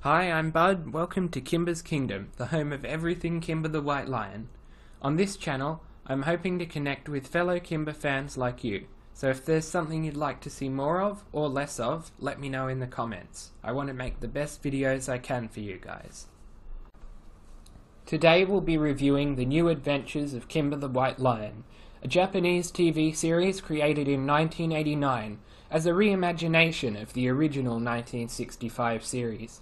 Hi, I'm Bud. Welcome to Kimba's Kingdom, the home of everything Kimba the White Lion. On this channel, I'm hoping to connect with fellow Kimba fans like you. So if there's something you'd like to see more of, or less of, let me know in the comments. I want to make the best videos I can for you guys. Today we'll be reviewing The New Adventures of Kimba the White Lion, a Japanese TV series created in 1989 as a reimagination of the original 1965 series.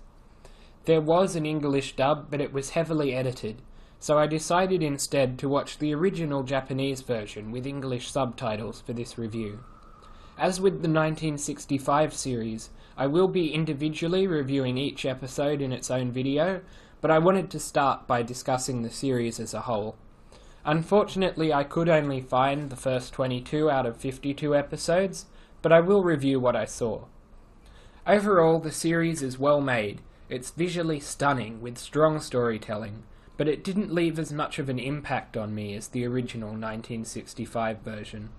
There was an English dub, but it was heavily edited, so I decided instead to watch the original Japanese version with English subtitles for this review. As with the 1965 series, I will be individually reviewing each episode in its own video, but I wanted to start by discussing the series as a whole. Unfortunately, I could only find the first 22 out of 52 episodes, but I will review what I saw. Overall, the series is well made. It's visually stunning, with strong storytelling, but it didn't leave as much of an impact on me as the original 1965 version.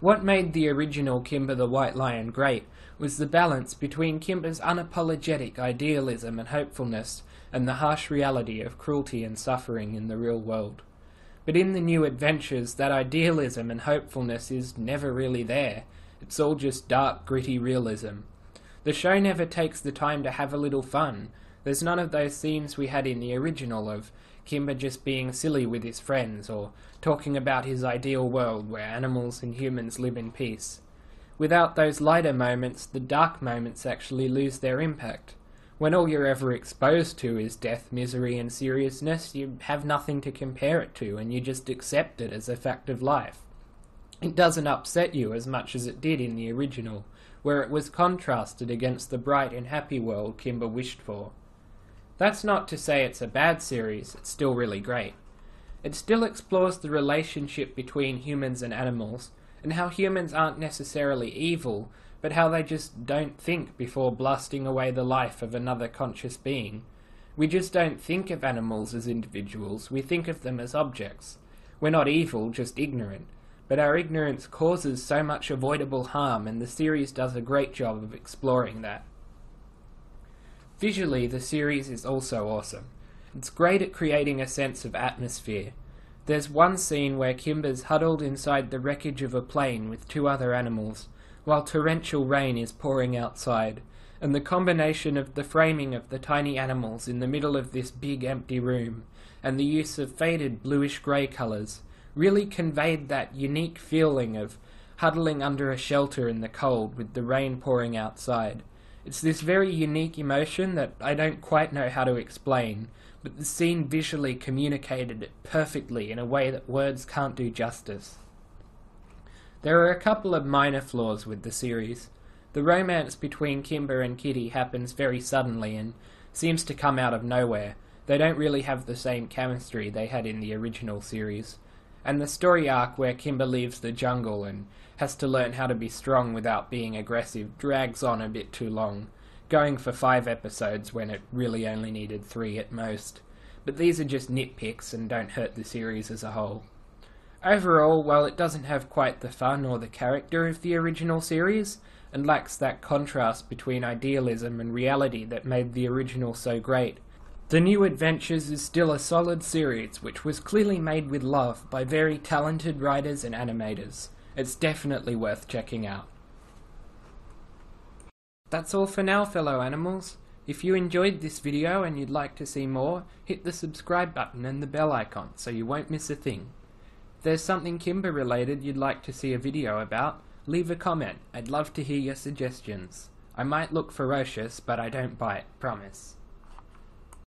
What made the original Kimba the White Lion great was the balance between Kimba's unapologetic idealism and hopefulness and the harsh reality of cruelty and suffering in the real world. But in the new adventures, that idealism and hopefulness is never really there. It's all just dark, gritty realism. The show never takes the time to have a little fun. There's none of those scenes we had in the original of Kimba just being silly with his friends or talking about his ideal world where animals and humans live in peace. Without those lighter moments, the dark moments actually lose their impact. When all you're ever exposed to is death, misery and seriousness, you have nothing to compare it to and you just accept it as a fact of life. It doesn't upset you as much as it did in the original, where it was contrasted against the bright and happy world Kimba wished for. That's not to say it's a bad series, it's still really great. It still explores the relationship between humans and animals, and how humans aren't necessarily evil, but how they just don't think before blasting away the life of another conscious being. We just don't think of animals as individuals, we think of them as objects. We're not evil, just ignorant. But our ignorance causes so much avoidable harm, and the series does a great job of exploring that. Visually, the series is also awesome. It's great at creating a sense of atmosphere. There's one scene where Kimba's huddled inside the wreckage of a plane with two other animals, while torrential rain is pouring outside, and the combination of the framing of the tiny animals in the middle of this big empty room, and the use of faded bluish-grey colours, really conveyed that unique feeling of huddling under a shelter in the cold with the rain pouring outside. It's this very unique emotion that I don't quite know how to explain, but the scene visually communicated it perfectly in a way that words can't do justice. There are a couple of minor flaws with the series. The romance between Kimba and Kitty happens very suddenly and seems to come out of nowhere. They don't really have the same chemistry they had in the original series. And the story arc where Kimba leaves the jungle and has to learn how to be strong without being aggressive drags on a bit too long, going for 5 episodes when it really only needed 3 at most. But these are just nitpicks and don't hurt the series as a whole. Overall, while it doesn't have quite the fun or the character of the original series, and lacks that contrast between idealism and reality that made the original so great, The New Adventures is still a solid series which was clearly made with love by very talented writers and animators. It's definitely worth checking out. That's all for now, fellow animals. If you enjoyed this video and you'd like to see more, hit the subscribe button and the bell icon so you won't miss a thing. If there's something Kimba related you'd like to see a video about, leave a comment. I'd love to hear your suggestions. I might look ferocious, but I don't bite, promise.